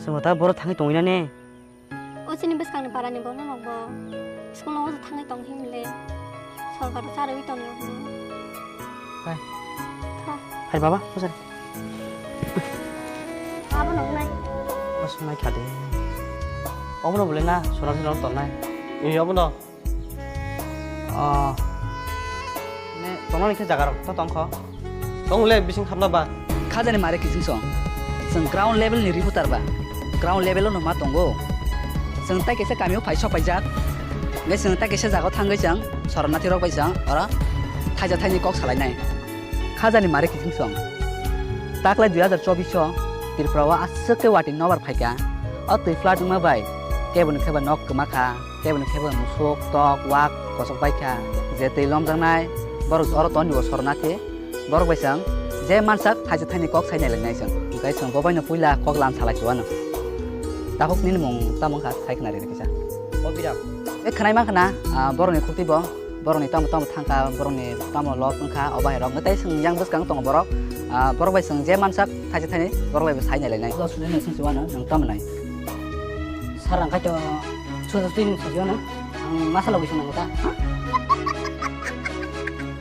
जोंहा दा बर' थाङै दंहैना ने 어제는 베스강는 바라는 거는 뭐 스쿨 나와서 탕에 똥 힘을래 서울가로 자르고 있더니 Đây. 타 Hay bà bác sao 아버 너무나 nó xuống này cả đi ông nó lên na số năm nó tuần này 이 여보나 nè tao nó cái 자가로 tao tao khó 똥래 미싱 탐나봐 카자니 마레 기승성 성 그라운드 레벨 니 리포터바 그라운드 레벨로 너 마동고 성 따게서 가미오 파이쇼 파이작 내성 따게서 자고 탕거장 서럽나 티럭 파이장 알아 타자 타니 꼭 살아있네 카자니 마레 기승성 딱래 2024 तिरफ्रावा आसके वाटी नबार फाइका अतै फ्लाट मा बाय केबन खेबा नक कमाखा केबन खेबा मुसक तक वाक कसक बायखा जे तै लमजांनाय बर अर तनि सरनाथे बर बायसां जे मानसाक थाजे थानि कक साइनाय लंनायजों गाय जों बबायनो पुइला कक लान सालायसुवानो ताखक निन मुं तामंखा साइखना रे किसा ô bị đau ए खनाय मा खना बरनि खुतिबो बरनि ताम ताम थांका बरनि ताम लक ओंखा अबाय रक गतै जों yang बसकां दङ बरक बरक बाय जों जे मानसाक थाजे थानि बरक बाय साइनाय लंनाय सुने संसिवानो जों तामनाय sarang kaco suatu tim sosial na ang masalah bisa nangka